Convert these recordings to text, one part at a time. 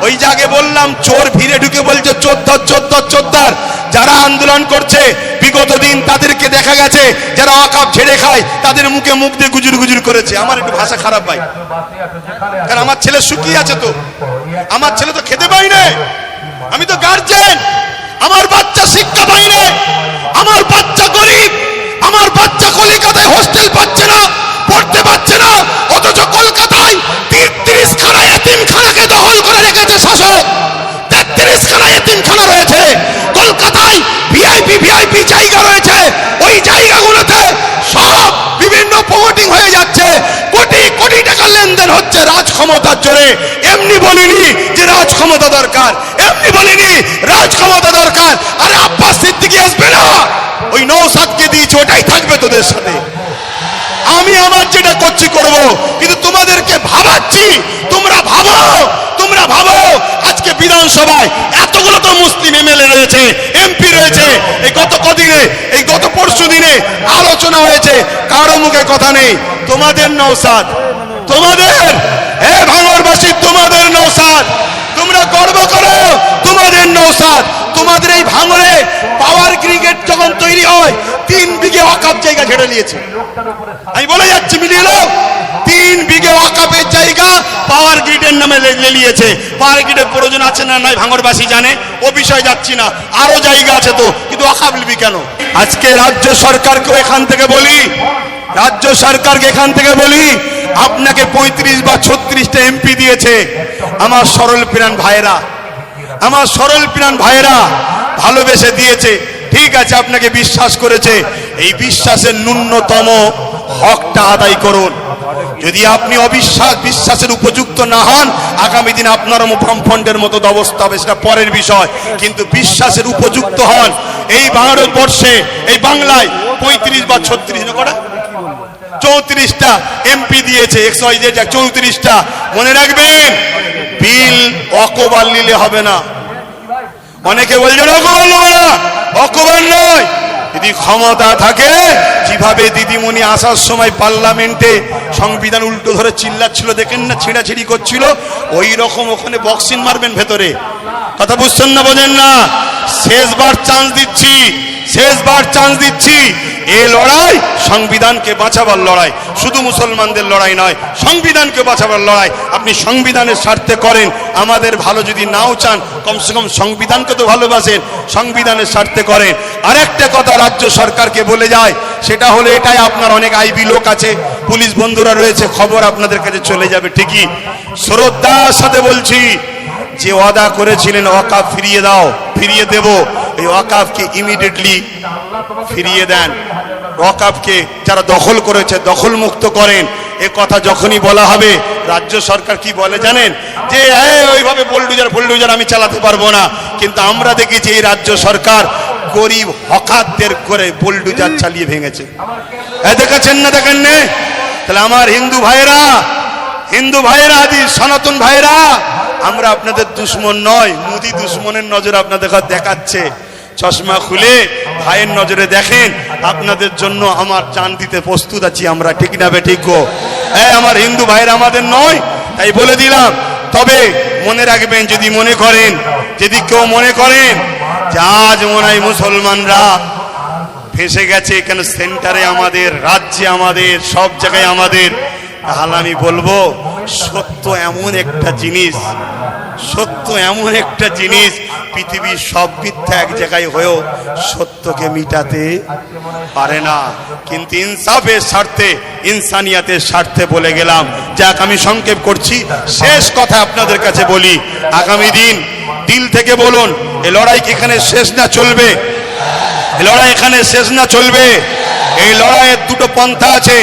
ওই জায়গায় বললাম চোর ভিড়ে ঢুকে বলছে চোদ্দর চোদ্দর চোদ্দার। যারা আন্দোলন করছে বিগত দিন তাদেরকে দেখা গেছে যারা ওয়াকফ ঝেড়ে খায় তাদের মুখে মুখ দিয়ে গুজুর গুজুর করেছে। আমার একটু ভাষা খারাপ ভাই, কারণ আমার ছেলে শুকিয়ে আছে, তো আমার ছেলে তো খেতে পাই না, আমি তো গার্জেন, আমার বাচ্চা শিক্ষা পাই না, আমার বাচ্চা গরিব, আমার বাচ্চা কলকাতায় হোস্টেল পাচ্ছে না, পড়তে পারছে না, অথচ কলকাতায় 33 খানা এতিমখানাকে দখল করে রেখেছে শাসক। 33 খানা এতিমখানা রয়েছে কলকাতায়, ভিআইপি জায়গা রয়েছে, ওই জায়গাগুলোতে সব বিভিন্ন প্রমোটিং হয়ে যাচ্ছে, কোটি কোটি টাকা লেনদেন হচ্ছে রাজ ক্ষমতার জোরে। এমনি বলিনি যে রাজ ক্ষমতা দরকার, এমনি বলিনি রাজ ক্ষমতা দরকার। আরে আব্বাস সিদ্দিকী আসবে না, ওই নওশাদকে দিয়েছে, ওটাই থাকবে তোদের সাথে। আমি আমার যেটা করছি করব, কিন্তু তোমাদেরকে ভাবাচ্ছি, তোমরা ভাবো, তোমরা ভাবো। আজকে বিধানসভায় এতগুলো তো মুসলিম এমএলএ রয়েছে, এমপি রয়েছে, এই গত কদিনে, এই গত পরশু দিনে আলোচনা হয়েছে, কারো মুখে কথা নেই। তোমাদের নওশাদ, তোমাদের ভাঙড়বাসী, তোমাদের নওশাদ, তোমরা গর্ব করো, তোমাদের নওশাদ। তোমাদের এই ভাঙড়ে পাওয়ার গ্রিগেড যখন তৈরি হয় 3 বিঘে ওয়াকফ জায়গা ছেড়ে নিয়েছে। আমি বলে যাচ্ছি, মিলিয়ে নাও, 3 বিঘে ওয়াকফের জায়গা পাওয়ার গ্রিডের নামে নিয়েছে। পাওয়ার গ্রিডের প্রয়োজন আছে না নাই ভাঙড়বাসী জানে, ও বিষয় যাচ্ছি না, আরো জায়গা আছে তো, কিন্তু ওয়াকফ নিবি কেন? আজকে রাজ্য সরকারকে এখান থেকে বলি, রাজ্য সরকারকে এখান থেকে বলি, আপনাকে 35 বা 36টা এমপি দিয়েছে। আমার সরল প্রাণ ভাইরা, আমার সরল প্রাণ ভাইরা ভালোবেসে দিয়েছে, ঠিক আছে, আপনাকে বিশ্বাস করেছে, এই বিশ্বাসের ন্যূনতম হকটা আদায় করুন। যদি আপনি বিশ্বাসের উপযুক্ত না হন, আগামী দিন আপনার বামফ্রন্টের মতো অবস্থা হবে, সেটা পরের বিষয়, কিন্তু বিশ্বাসের উপযুক্ত হন। এই ভারতবর্ষে, এই বাংলায় 35 বা 34টা এমপি দিয়েছে, 34টা। মনে রাখবেন, বিল অকবার নিলে হবে না। অনেকে বলছেন অকবার নেবে না, অকবার নয়। যদি ক্ষমতা থাকে, যেভাবে দিদিমণি আসার সময় পার্লামেন্টে সংবিধান উল্টো ধরে চিল্লাচ্ছিল, দেখেন না, ছিঁড়াছিড়ি করছিল, ওই রকম ওখানে বক্সিং মারবেন ভেতরে। কথা বুঝছেন না, বোঝেন না? শেষবার চান্স দিচ্ছি, শেষবার চান্স দিচ্ছি। এই লড়াই সংবিধানকে বাঁচাবার লড়াই, শুধু মুসলমানদের লড়াই নয়, সংবিধানকে বাঁচাবার লড়াই। আপনি সংবিধানের স্বার্থে করেন, আমাদের ভালো যদি নাও চান, কমসে কম সংবিধানকে তো ভালোবাসেন, সংবিধানের স্বার্থে করেন। আরেকটা কথা রাজ্য সরকারকে বলে যায়, সেটা হলো এটাই, আপনার অনেক আইবি লোক আছে, পুলিশ বন্ধুরা রয়েছে, খবর আপনাদের কাছে চলে যাবে ঠিকই। শ্রদ্ধার সাথে বলছি, যে ওয়াদা করেছিলেন ওয়াকফ ফিরিয়ে দাও, ফিরিয়ে দেব, এই ওয়াকফকে ইমিডিয়েটলি ফিরিয়ে দেন। ওয়াকফকে যারা দখল করেছে দখল মুক্ত করেন। এ কথা যখনই বলা হবে, রাজ্য সরকার কি বলে জানেন? যে ওইভাবে বুলডোজার আমি চালাতে পারবো না। কিন্তু আমরা দেখেছি এই রাজ্য সরকার গরিব হকারদের করে বুলডোজার চালিয়ে ভেঙেছে। দেখেছেন না, দেখেন না? তাহলে আমার হিন্দু ভাইরা, হিন্দু ভাইরা, আদি সনাতন ভাইরা, আমরা আপনাদের দুশ্মন নয়, মোদি দুশ্মনের নজর আপনাদের দেখাচ্ছে। চশমা খুলে ভাইয়ের নজরে দেখেন, আপনাদের জন্য আমার জান দিতে প্রস্তুত আছি আমরা, ঠিক না বেঠিক? আমার হিন্দু ভাইরা আমাদের নয়, তাই বলে দিলাম। তবে মনে রাখবেন, যদি মনে করেন, যদি কেউ মনে করেন যে আজ মনে হয় মুসলমানরা ফেঁসে গেছে, এখানে সেন্টারে আমাদের, রাজ্যে আমাদের, সব জায়গায় আমাদের, তাহলে আমি বলবো, সত্য এমন একটা জিনিস, সত্য এমন একটা জিনিস, পৃথিবীর সব মিথ্যা এক জায়গায় হয়েও সত্যকে মিটাতে পারে না। কিন্তু ইনসাফের স্বার্থে, ইনসানিয়াতের স্বার্থে বলে গেলাম। যাক, আমি সংক্ষেপ করছি, শেষ কথা আপনাদের কাছে বলি, আগামী দিন দিল থেকে বলুন, এই লড়াই কি এখানে শেষ না চলবে? এই লড়াই এখানে শেষ না চলবে? এই লড়াইয়ের দুটো পন্থা আছে।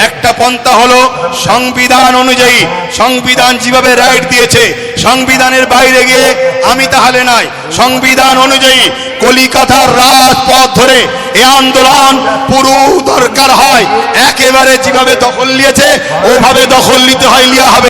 একটা পন্থা হলো সংবিধান অনুযায়ী, সংবিধান যেভাবে রাইট দিয়েছে, সংবিধানের বাইরে গিয়ে আমি তাহলে নাই, সংবিধান অনুযায়ী কলিকাতার রাজপথ ধরে এই আন্দোলন পুরো দরকার হয়, একেবারে যেভাবে দখল নিয়েছে ওভাবে দখল নিতে হয়, লিয়া হবে।